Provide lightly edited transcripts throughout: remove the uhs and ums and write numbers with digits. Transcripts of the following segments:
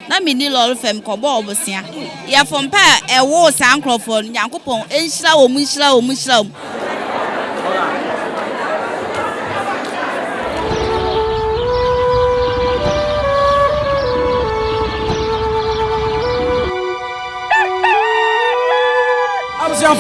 na mini lol fem ko bo obosia ya from pa e wo san crofo Nyankopon enhira wo mu nhira wo mu nhira wo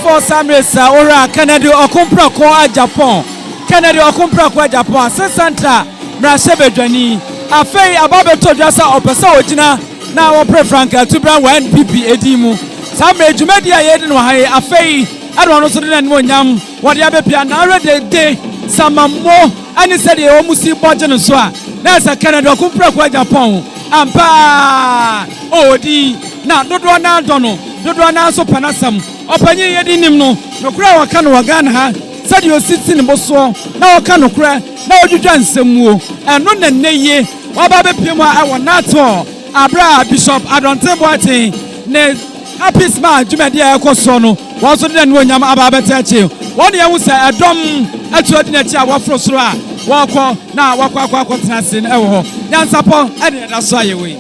for Samresa ora Kenedy okompra ko Agyapong Kenedy okompra ko Agyapong sesanta mrasebedwani afei ababeto dwasa opesa ogina na wo pre franka tubra wa NPP edimu samre dwumadi ayede no haye afei ado no so de na onyam wode abepia na redede samammo ani sede o musi boje no so a na sa Kenedy okompra ko Agyapong ampa odi na dodo na dono dodo na so panasam opanyi yedi nim no nokura waka no wagana ha sadi ositi ne boso na waka nokura na odwudwa nsamuo eno na neye waba bepiem a ewo nato abra bishop adonte boate ne happy smile jumedi ekoso no woso de ne onyam aba betache won ye hu se edom atuodi na chi a wafro soro a wako na wakwa tenase na ewo ho nyansapo ene da so ayewe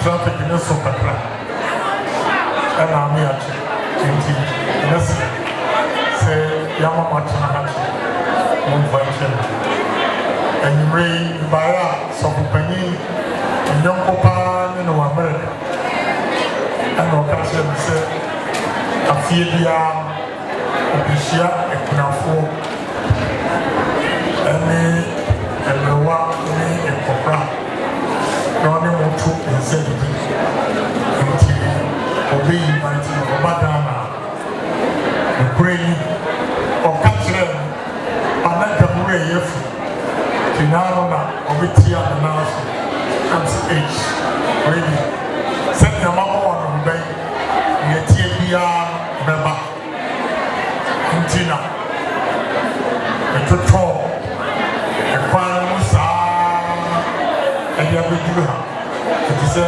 traffic in the super. And I'm here. Yama Matana, Monvention. And you may buy some penny and young papa in America. And Occasion said, a few years, Bishia, a Kunafo, and the one in Popra. No one more troop in Zeddy. Obey my Obadana, the brain or catcher, and let them weigh if Tinana, Obitia, and Nasa, comes H. Ready. Set your mama on Bay, the TBR member, and Tina, the control, the Quamusa, and the Abibirem. It is a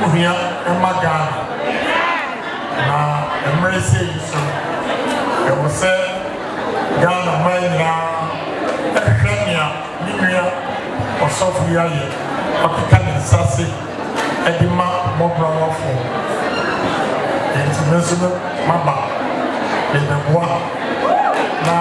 Muhia and Magana. Na embrace you so I will say Ghana Mayna Kenya Nimia or Sophia African Sassi Edima Mobra for International Mamba in the Bois na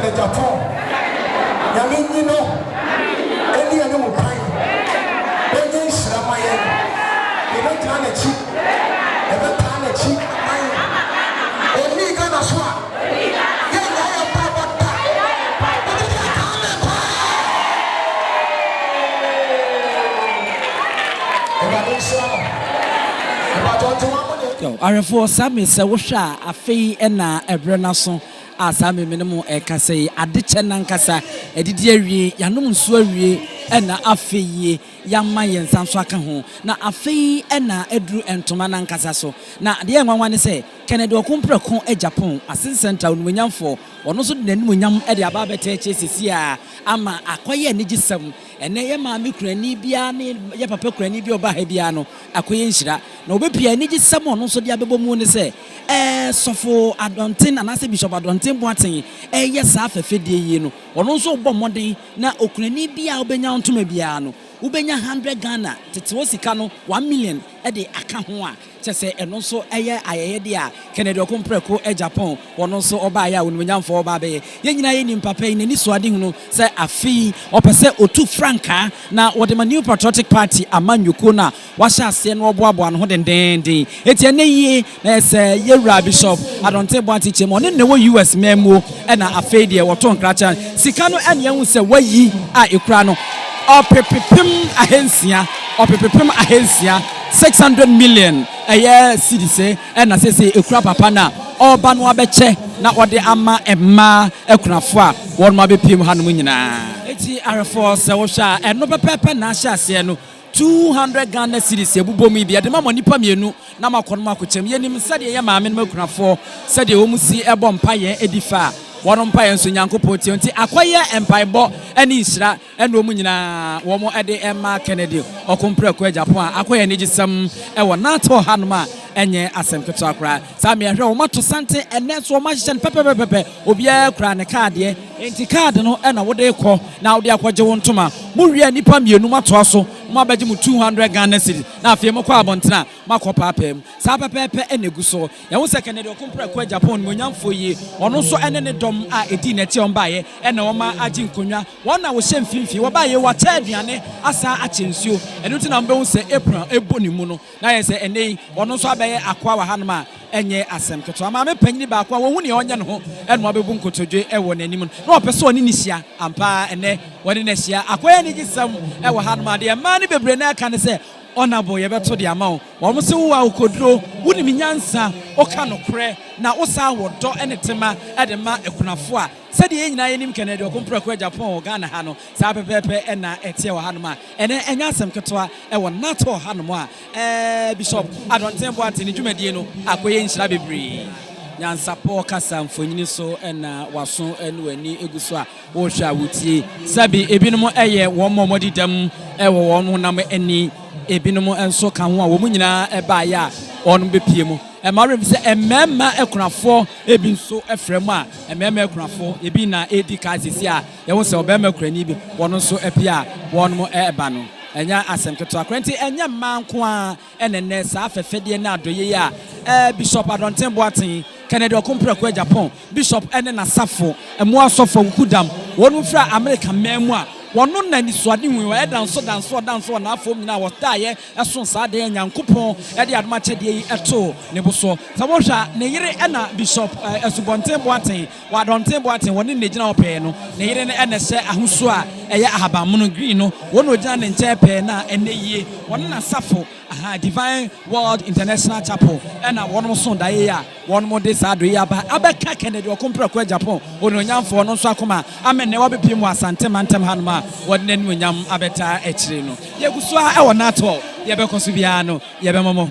Agyapong. Nyame ni no. Eni ene mo kan. Enye nhyirama ye. Ebe tena na chi. Ebe tena na chi. Eni ga na so a. Ye ya ya pa ba ta. Ebe ya ka me pa. Yo, arefo sami se wohwa afei na ebre na so asami minimum ekase adeche nankasa edidi awie yanom nso awie na afei yamma yensa so aka ho na afei na eduru entoma nankasa so na de enwanwa ne se Kenedy okumpreko Agyapong Asante Center onwanyamfo ono so de nanimonyam de aba bete chesisi a ama akoye ne gisam ene ye ma me kurani bia ne ye papa kurani bia oba ha bia no akoye nhira na obepia ne gisam ono so de abebomu ne se sofo adonten anase bishop adonten boaten ye sa afefedie yi no ono so bɔ mmɔden na okurani bia obenya ntoma bia no ubenya 100 Ghana tete wosika no 1 million de aka ho a chese eno so eye ayeye de a Kenedy okumpreko Agyapong wono so oba ya wonumnyamfo oba be ye nyina ye nimpapa yi nani so ade hunu se afi opese otu franka na wode ma new patriotic party amanyuko na wahya ase no oboabo no ho dendenden eti ene yi na se yewura bishop adonte boati chemo ne ne wo US memo na afi de woto nkracha sika no ene hu se wayi a ekura no opepepem ahensia 600 million cedis na say ekura papa na oba no abeche na ode ama emma ekunafo a won ma bepiem hanom nyina eti arefo se wo hwa eno pepepe na ahya ase no 200 Ghana cedis ebubomi bia de ma nipa mienu na makono makochem yenim sade ye maame no makunafo sade wo musi ebo mpaye edifa wono mpaye nso nyankopon ti nti akoye empaibo ani nhira eno mu nyina wo mo ede emma Kenedy okumpreko Agyapong akoye ne gisam ewo nato hanoma enye asemketo akra sa me hwe wo mato sante ene so ma hye pepepepe obia kra ne card ye enti card no na wo de kɔ na wo de akɔgye wo ntoma mu wi nipa mienu mato aso mo abaje mu 200 Ghana cedis na afie mo kɔ abontena makɔ papam sa pepepe enegu so ye wo se Kenedy okumpreko Agyapong mo nyamfo yi ono so ene ne dom a edi na ti ombaye ena wo ma agi nkonwa wona wo hye mfimfi wo baye wo ta aduane asa achensuo enu ti na mbe wo se apron eboni mu no na ye se ene ono so abaye akwa wa hanoma enye asemketo ama me panyini ba akwa wo hu ne onye ne ho enu abebu nkotodwe ewo nanim no opese oni nisia ampa ene woni na hia akwa ni gisam ewo hanoma de ma ne bebre na aka ne se onabo ye beto de ama wo mo se wo akoduro woni minyansa oka no kre na wosa wodo ene tema ede ma ekunafo a sede ye nyina yenim Kenedy okumpreko Agyapong Ghana ha no sa pepepe ena etie wo hanoma ene enya asemketo a ewo nato hanoma bishop adonten boate ni dwumadie no akoye nhira bebre NYANSAPO kasa mfonyini so ena waso enu ani eguso a wo hwa wutie sabi ebinom eye wo momodi dam ewo wo no nam ani ebinom enso ka ho a wo munyina eba ya on bepie mu emarem se emema ekunafo ebi nso efrem a emema ekunafo ebi na edi ka sisi a ye wo se obema kurani bi wono nso epia wono eba no enya asemketo akrenti enya manko a enene sa afefede na adoye a bishop adonten boaten Kenedy okumpreko Agyapong bishop ene na safo emu asofo kudam wono fra America memu a wono na ni soade hu e danso na afom nyina wotaye eso saade nyankopon e de adoma chede yi eto ne boso sabohwa ne yire ena bishop esubonten boaten wadonten boaten woni ne gina ope no ne yire ne ene hye ahoso a eye ahabamono green no wono ogina ne nche pe na ene yie wono na safo Divine World International Chapel ena wono so daye ya wono mo de sa do ya ba abeka Kenedy okumpreko Agyapong ononyamfo no so akoma amene wabepie mu asante mantem hanoma wode nanu nyam abeta ekire no yeguso a ewo nato yebekoso bia no yebemomo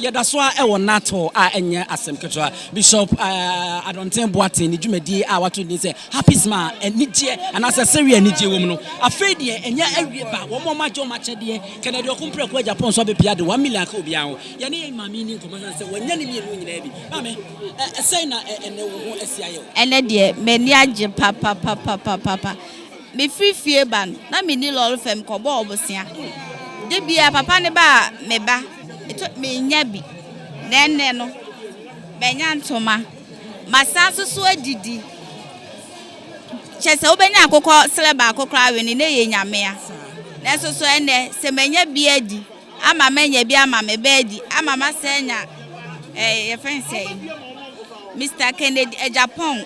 yedaso a ewo nato a enye asemketo a bishop adonten boate ni dwumadi a wato ni se happy smile enije anase seria enije wom no afedie enye awie ba wo mo majo machede Kenedy okumpreko Agyapong so bepia de 1 million ka obia ho ye ne mami ni nkomansa se wanya ne mienu nyina bi mame sei na ene wo asia ye ene de meni age papa me free ban na me ni lol fem ko bo obosia de bia papa ne ba me ba eto me nya bi nenne no me nya ntoma masanso so adidi chese obenya akokọ seleba akokra we ne ye nyame a na so ene se menya bi adi ama menya bi ama me ba adi ama masenya ye fense Mr. Kenedy Agyapong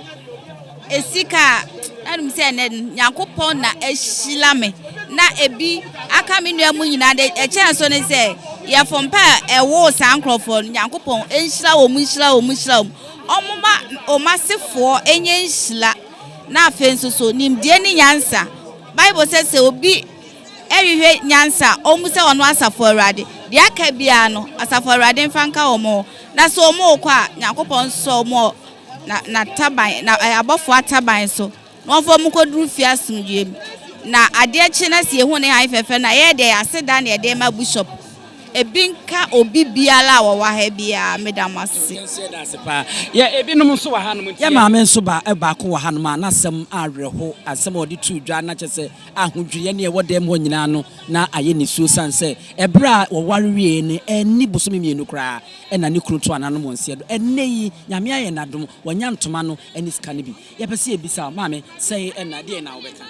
esika anum se ne nyankopon na ehila me na ebi aka me nua mu nyina de e kyen so ne se ye fompa e wo san crofon nyankopon enhyira wo mu hyira wo mu hyira wo omoma sefo enye nhyira na afenso so nimdie ni nyansa Bible says se obi ehwehwe nyansa omu se ono asafo awrade de aka bia no asafo awrade mfanka omo na so omo kwa nyankopon so omo na taban na abofo ataban so no fo mu koduru fiasumdie na ade chi na se ehu ne han fefe na ye de aseda na ye de ma bishop ebinka obi biala wo wa ha bia medamase ya ebinum so wa hanum ya maame nso ba ko wa hanum anasem areho asem odi tu dwa na chese ahodwie ne e wodem ho nyina no na aye ni suo sanse ebra wo warewie ne eni bosomi mienu kra e na ne kunu to ananom onse do enei nyame aye nadom wanya ntoma no eni sika ne bi ya pese ebisa maame sei e na de na wo beka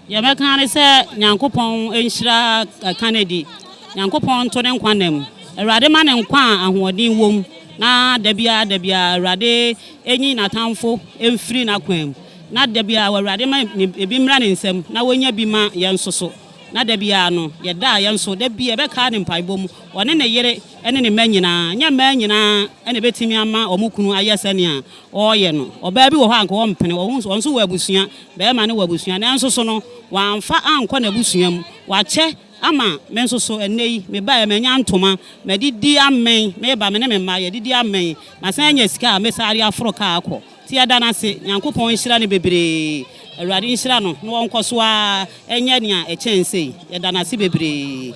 ya beka ne se nyankopon enhyira Kenedy Yankopon to ne nkwanam Awurade ma ne nkwa ahoɔden wom na dabia Awurade enyi natamfo emfiri na kwam na dabia Awurade ma ebi mra ne nsam na wonya bi ma yensoso na dabia no yɛda yenso dabia bɛka ne mpaibom ɔne ne yere ene ne manyina nya manyina ene betimi ama omukunu ayesane a ɔyɛ no ɔbaa bi wɔ hɔ anka ɔmpene ɔnso wɔ abusua bɛɛma ne wɔ abusua na nso so no wamfa ankɔ na abusua mu wakyɛ ama menso so enei me ba e menya ntoma me didi amen me ba me ne me ma ye didi amen ma san nya sika me sari afro ka akọ ti ada na se Nyankopon nhira ne bebre Awurade nhira no no wonkoso a enya nia e chense ye da na se bebre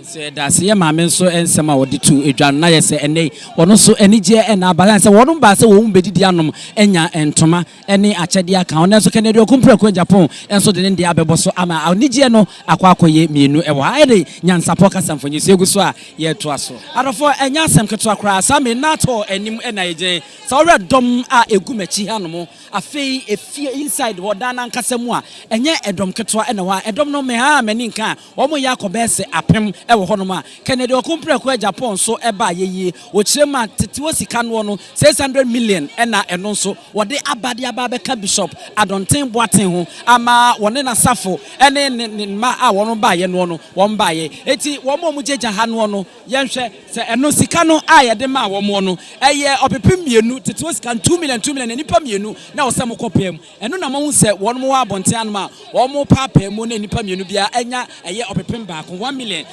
se da se ye maame nso ensema wodi tu edwan na ye se enei wono so enije e na balance wono ba se wo mbedidi anom enya entoma ene akyede aka wono nso Kenedy okumpre ko Agyapong enso de ne de abeboso ama onije no akwakoye mienu e wa ene NYANSAPO kasamfonyi so egu so a ye to aso adofo enya asem keto akra same nato enim e na yeje sa ore dom a egu machi hanom afei efie inside wodana nkasemu a enye edom keto e na wa edom no me ha mani nka omo yakobese apem ewo hono ma Kenedy okumpre ko Agyapong so eba yeye wo kirema tete wo sika no no 600 million ena eno so wode abade ababeka bishop adonten boaten ho ama wone na safo ene ma a wono ba ye no no won ba ye eti wo mo jeja ha no no yenhwe se eno sika no a ye de ma wo mo no eye opepem mienu tete wo sika 2 million nipa mienu na wo se mo kopem eno na mo hu se wono mo abonten anoma wo mo papa mu na nipa mienu bia enya eye opepem ba ko 1 million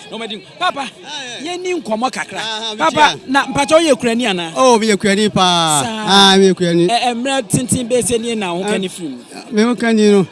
Papa, ye ni nkomo kakra. Papa, na mpacho ye kurani ana? Oh, me kurani pa. Me kurani. Emra tintin be se ni na ho kani film. Me ho kani no.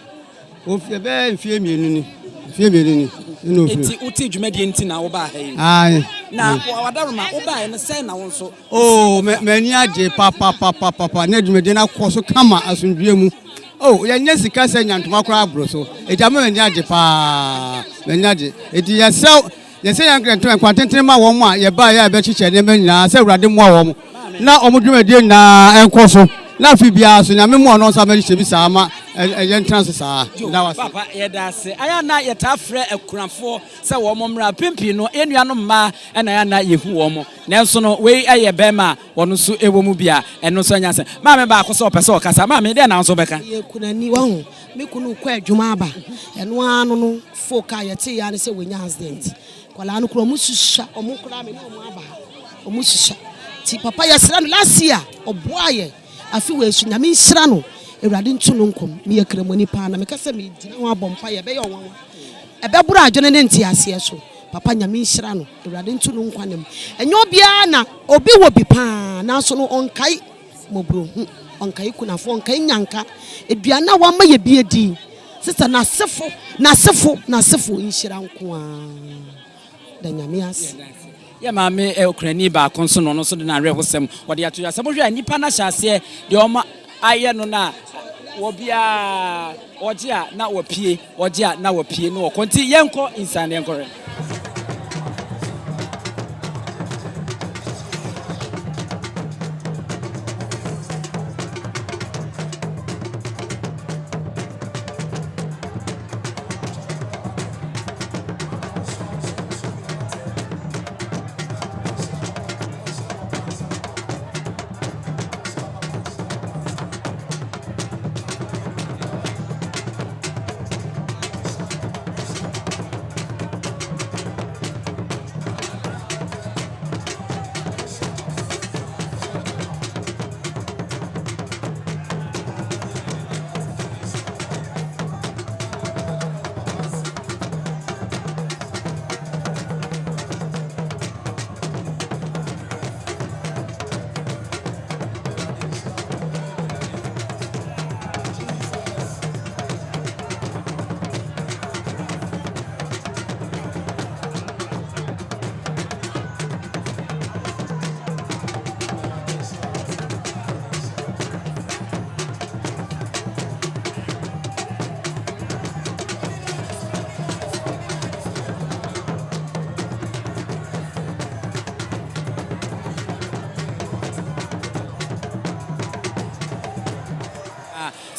O fe be mfie mienu ni. Mfie mienu ni. No film. Enti uti dwumade enti na wo ba ha. Ai. Na wadaruma wo ba no se na wo nso. Oh, me ni age papa na dwumade na koso kama asundue mu. Oh, ya nya sika se nyantoma kora abro so. Ejama me ni age pa. Me ni age. Eti ya sell ye say yan krento kwantenten ma wo mo a ye ba ya be chiche ne ma nyina say urade mo a wo mo na omudwumade na enkoso na fi bia so nyame mo no nsa ma chiche bi sa ma ye ntrans sa na wase papa ye da se aya na ye ta frɛ akuranfo say wo mo mra pempi no enuanom ma na ya na yehu wo mo nenso no we aye be ma wono so ewo mu bia eno so anya se ma me ba akose opese okasa ma me de na nso beka ye kunani wa hu me kunu kwa adwuma aba eno anu no foka ye te ya ne se wenya accident kwala anu kro mususha omukura me na omaba omususha ti papa ya sira no last year oboaye afi we su nyame nsira no Awurade ntu no nkom me ye kremoni pa na me kasa me di na wa bompa ye be ye onwa ebe buru adwene ne nti ase so papa nyame nsira no Awurade ntu no nkwanem enye obia na obi wo bi pa na so no onkai mobro onkai kunafo onkai nyanka eduana wa ma ye bi edi sister na sefo nsira nko a da nyame ase ya maame ukraini ba konso no so de na rehosem wode ato ya sabo hwa nipa na hyase de oma aye no na wobia oje a na wopie oje a na wopie no konti yenko insane yenkore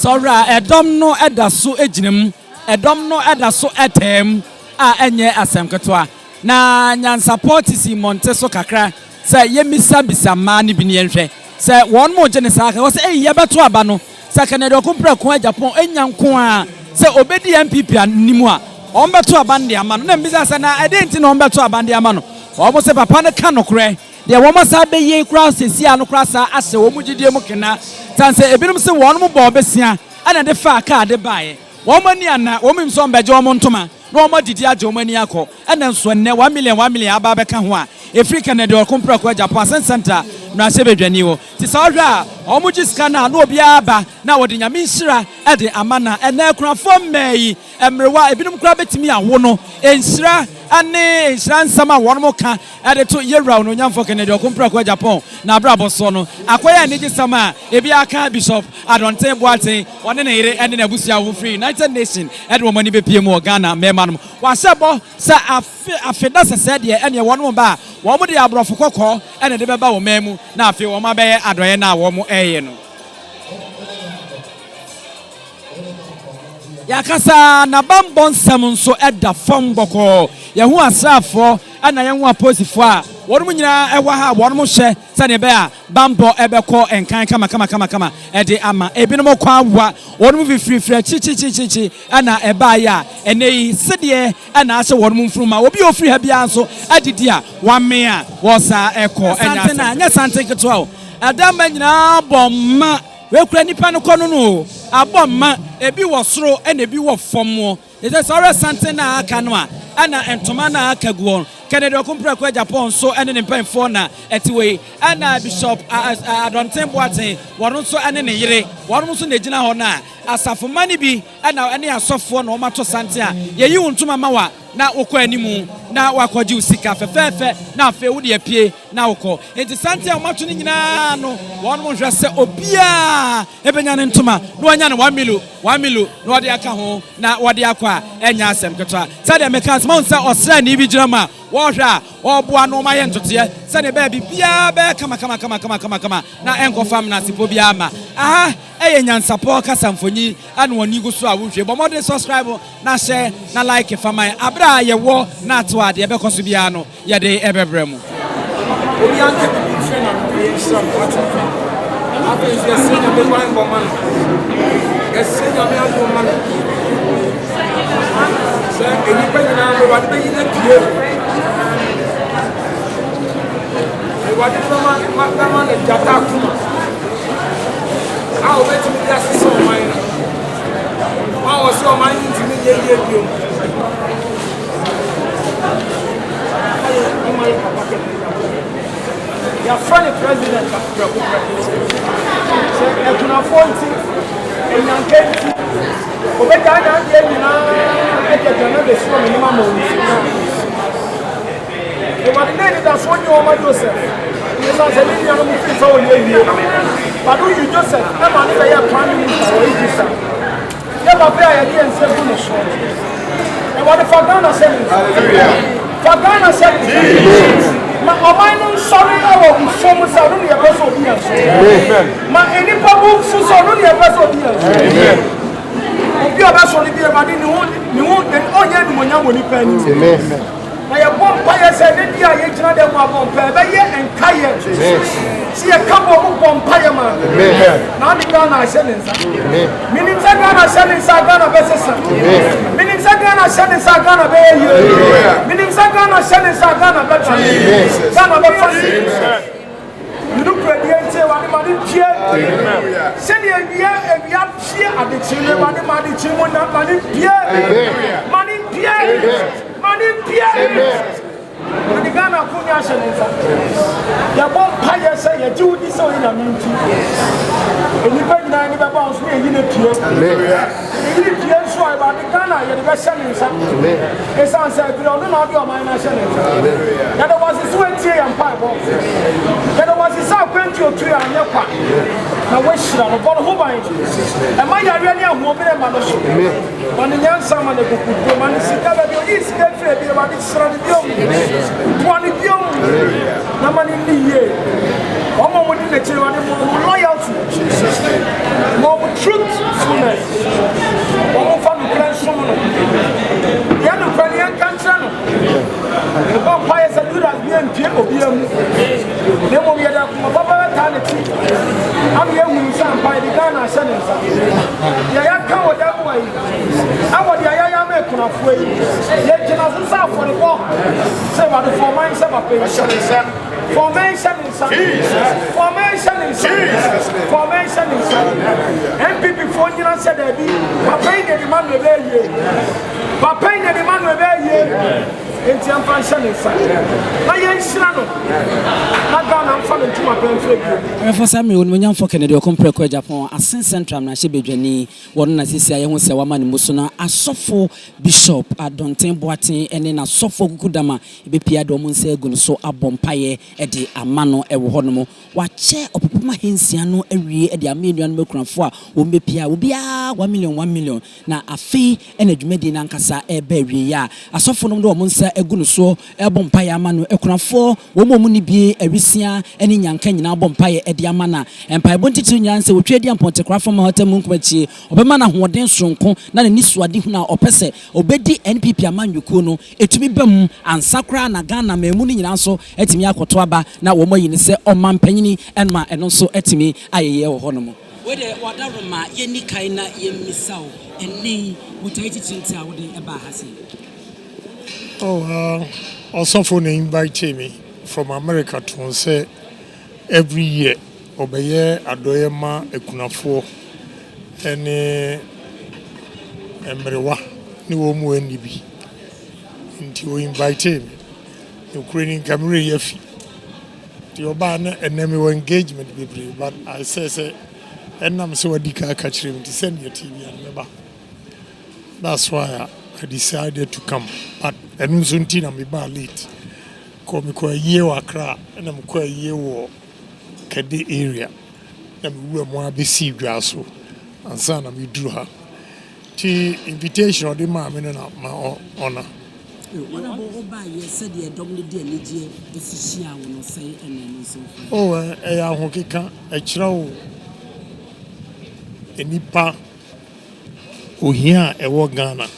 Sora edom no edaso ejinem edom no edaso etem a enye asem ketwa na NYANSAPO tisi monte so kakra se yemisa bisa ma ne bi ne yenhwe se won mo gene sa ka wo se yebeto aba no se Kenedy okompra ko Agyapong enyanko a se obedi MPP animu a ombeto aba ne ama no na mbisa se na edenti na ombeto aba ne ama no omo se papa ne ka nokre de womo sa be ye kra sesi a no kra sa ase wo mu gidie mu kena tanse ebinum se won mo bo besia ana de fa ka de bae womo ni ana womo mso mbeje womo ntoma no womo didi age womo ni akọ ana nso ne 1 million aba be ka ho a efri Kenedy okompra ko Agyapong Asante Center na se bedwani wo ti sa hwa womo giska na no obi aba na wodi nyame nhira e de amana ena kurafo mai emrewa ebinum kura betimi awo no enhira ane nhira nsama wono ka e de to yewra no nyamfo Kenedy okompra ko Agyapong na brabo so no akoya ne gisama ebi aka Bishop Adonten Boaten one ne yire ene na busia wo free United Nation e de womani be PM Ghana mema no wa sebo sa afeda sese de ene wono ba womo de abrofo kokko ene de beba wo memu na afi womo be adoye na womo eye no yakasa na bambon sam nso eda fam boko ye hu asrafo ana ye hu aposifo a wono nyina ewa ha wono hye sane be a bambo ebeko enkan kama ede ama ebinom kwa wa wono fifiri chi ana eba ya enei sede ana ase wono mfruma obi ofiri ha bia nso adidi a wame a wosa eko enya na nya sante ketwa o adama nyina bomma we kura nipa no kono no abomma ebi wo soro ena ebi wo fom ese sore sante na aka no a ana entoma na aka guo Kenedy okompra ko Agyapong so ene ne mpanfo na etiwe ana Bishop Adonten Boaten wono so ene ne yire wono so na gina ho na asafo mani bi ana ene asofo na o mato sante a yeyi wontuma mawa na wokọ animu na wakọji usika fefefe na afi wo de apie na wokọ enti sante a mato ni nyina no wono mo hwese obia ebenya ne ntoma na wanya ne 1 million na wode aka ho na wode akwa enya asem ketwa sade mekans mo nsa osra ni bi girama wo hwa oboa no ma ye ntote sade ba bibia be kama na enko fam na sipo bia ma aha eye NYANSAPO kasamfonyi anu oni go so a wo hwe bo mo de subscribe na share na like famai abra ye wo na to ade be koso bia no ye de Abibirem obi anke bi hwe na no ye nsam atfa afa ye senya be wan bo man ye senya me ado man se eni pe na be wade be yina tie e wade ma na jata kuma how bet me that so mine how was your mind to me ye bio your friend president so e kuna fonti e nyankenti obeka na de nyina e ke jana de so me ma mo e wa de da so nyi o ma Joseph e sa se ni ya no mu fi so ye but do you Joseph e ma ni ya prime minister o Idrissa ye ba be ya de nse bu no so e wa de Ghana seven for Ghana seven ma omai no sorry na wo fom sa no ye beso bi an so ma eni pabu fu so no ye beso bi an so obi obeso ni bi e ma ni hu den onye ni mo nya mo ni pa ni na ye bom pa ye se ne dia ye gina dem abom pa be ye enkaye si ye kabo mo bom pa ye ma na di Ghana shelinsa minim se Ghana shelinsa Ghana be sesa minim se Ghana shelinsa Ghana be ye minim se Ghana shelinsa Ghana be twa Ghana be fasi you look at the answer what the tie send ye bia tie adechile what the mani chimo na mani pie and the Ghana Kunya Shelinsa ya bom paya say ya judi so in a minute and you pay na ni ba bounce me you ne pie you pie so about the Ghana ya the Shelinsa e san say bi no na bi o man na Shelinsa ya there was so tie ya mpa bo ya there was so kwenti o tui anya kwa na we shira no bo ho ban e ma ya ria ni ahu bi ma no so on nyansa ma ne kuku man sika ba bi o is ke fre bi ba di shira ni bi o Twani biom na mani niye omo mo di le chire wani mo loyalty mo truth Vampire is a good as being people. Then we are Papa Tanity. I'm here with some by the Ghana Senator. Yaya come with that way. I want the Yaya make on a way. Yet, you know, for the war. Say what the formation of a patient. Formation is formation is formation is MPP for you said that Papa the man will be Papa the man will be in the function is I ain't sure. Not gone and falling to my parents. For some, when young for Kenedy or compare Japan, as Saint Central, Nashibijani, one as I won't say Waman Musuna, a sofo bishop at Dontain Boatin, and then a sofo Gudama, Bipia Domonse Gunso, a bompaye, Eddie, a mano, a honomo, what chair of Puma Hinsiano, every Eddie a million milkran for, will be Pia, will be 1 million. Now a fee and a Medin Ancasa, a berry ya, a sofo no Monsa, a Gunso, a bompire manu, a cranfo, woman be a Risia, any young Kenyan bompire, Eddie Amana, and Pai wanted to Yansa, which trade upon the craft from Hotel Munkweti, Obamana, who then strong, not in this Swadina or Pese, Obedi NPP Aman Yukuno, it to be Bum, and Sakra, Nagana, Memuni, and also Etimiako Twaba, now woman in say, oh, man Penny, and ma, and also Etimi, I or Honomo. Whether what Aroma, Yenny Kaina, Yen Missau, and me, would take it into our day about Hassi. Oh, also for invite me from America to say every year, Obeye Adoyema Ekunafo, and Emrewa, Niwomu Nibi. Until we invite him, Ukrainian Camry Yefi. The Obana and Nemo engagement, but I say, and I'm so adika catch him to send your TV and remember. That's why I decided to come. But I don't think I'm late. Come a year or cra, and I'm quite a year or Kenedy area. And we were more busy grasso. And son, we drew her. The invitation of the man, my honor. What about Oba? Said you dominate the energy, the Sisia will not say, and then so. Oh, a hockey a trow. A nipa. Oh, here a war Ghana.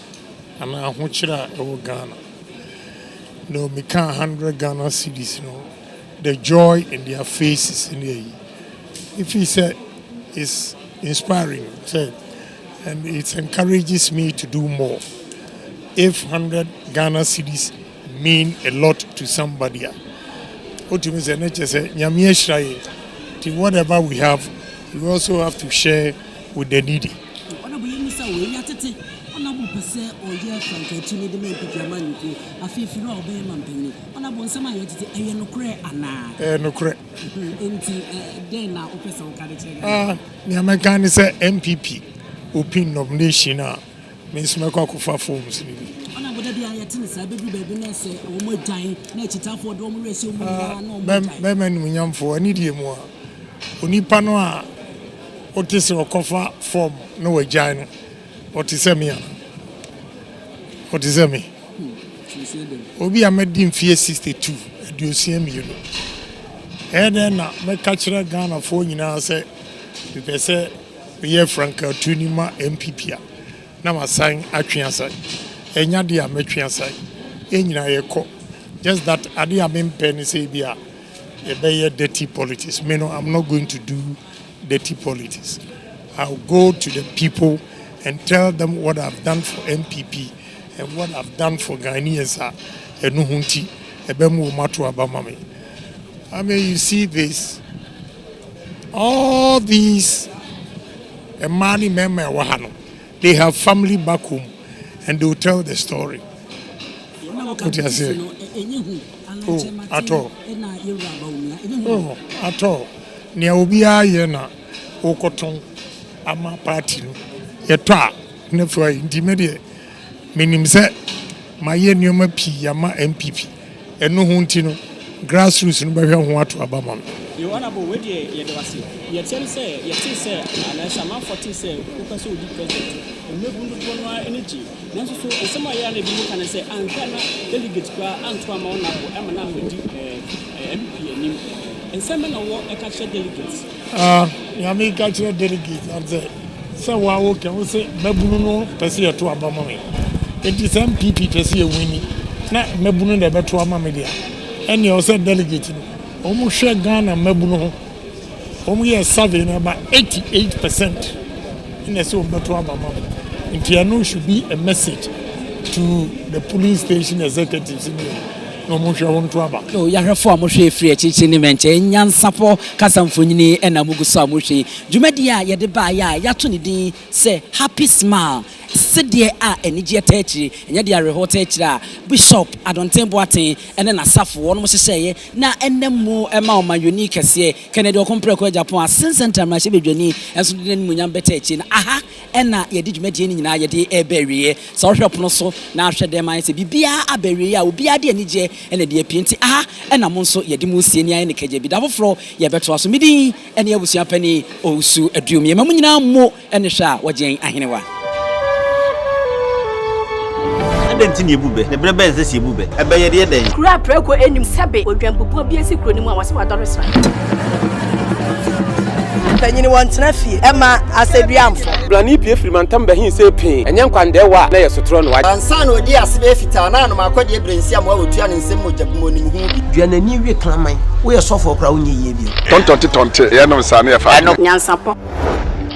And I want you to Ghana. No, me can't 100 Ghana cities, no. The joy in their faces in the if he said it's inspiring, said, and it encourages me to do more. If 100 Ghana cities mean a lot to somebody, what to me say, whatever we have, we also have to share with the needy. Honorable Pese or year from Kenedy the main people man you a fifth row of Baman. Honorable Sama, I no cray and no cray. Then now, Opesa Carriage. The American is a MPP, open nomination. Miss Macacofa forms. Honorable Diatis, I believe baby, say, oh, more time, nature for Dom Ratio. Beman, for an idiom more. Unipanoa, what is your coffer form? No vagina. What is a me? What is a me? Obi, I made him fear 62. Do you see me? And then my cultural Ghana phone, you know, say, they say, we have Franca Tunima MPP. Now I sign at Trianside. And Yadia Metrianside. And you know, just that I didn't penny say, be a dirty politics. I'm not going to do dirty politics. I'll go to the people and tell them what I've done for MPP and what I've done for Ghanaians and Nuhunti, Ebemu Matu Abamame. I mean, you see this, all these Mani Meme Wahano, they have family back home and they will tell the story. What do you say? Oh, at all. Oh, at all. Niaubia Yena, Okoton, Ama Party. Yetwa never intimate meaning say my yenoma P Yama MPP and no huntino grassroots no be ho to abama. You want about where you tell say and some 40 say who person will be president and no energy nanso so some ya na bi can say and delegate kwa antwa ma ona ko amana wedi MP anim and some na wo e ka share delegates ya me ka share delegates and say so we say Babuno Pessia to Abama. It is MPP Pessia winning na mebunu de beto ama media ene o se delegate no omo hwe Ghana mebunu ho omo ye survey na about 88% in the so beto ama mama nti should be a message to the police station executives in here. No more shall to aba. No, Yarafo Moshe free a chicken menche, Nyansapo, Casamfuni, and Amugusa Moshe. Jumedia, Yadebaya, Yatuni, say, happy smile. Sit there at Energy Techi, and Yadia Rehotecha, Bishop, Adonte Boate, and then a Safo, one must say, now and then more amount my unique as ye, Kenedy Compreko Japan, since Santa Mashibini, and so then Munyam Betechin, aha, and now you did Medin in Ayadi Eberie, so help no so now shed them I say, Bia Aberia, Ubia Energy, and the dear Pinty, aha, and I'm also Yadimu Senior in the KJB double floor, ye better was meeting, and you was your penny, oh, so a dream, your mamma more, and the Sha, what Jane Ahinawa. Dentini bube ne brebe nsesi bube ebeye de den kura preko enim sebe odwampopo bi esi kroni mu a wase wadoresa tanyini wontena fie ema aseduamfo blani pie frimantam behin se pin enye nkwande wa na yesotro no wa ansa na odi asebe fita na no makodi ebrensi am wa otua ne nsem mojabumo nim hu duanani wie klaman wo ye sofo okra wo nye yie bi tontonte ye no sane ye fa NYANSAPO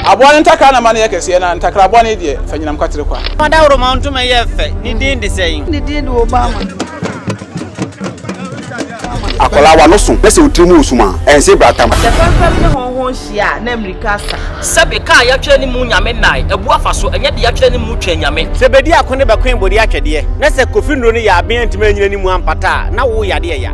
abone ntaka na mane yakese na ntakra abone de fanyinam kwatere kwa mada woro ma ntuma ye fe ni din de sei ni din de Obama akola wa no so pese utrimu usuma ense bratam the problem ne honhon hia na America sabe ka ya twa ni mu nyame nai ebu afa so enye de ya twa ni mu twa nyame sebedi akone be kwen bodi akyede na se kofi nro ni ya aben ntime nyina ni mu ampata na wo yade ya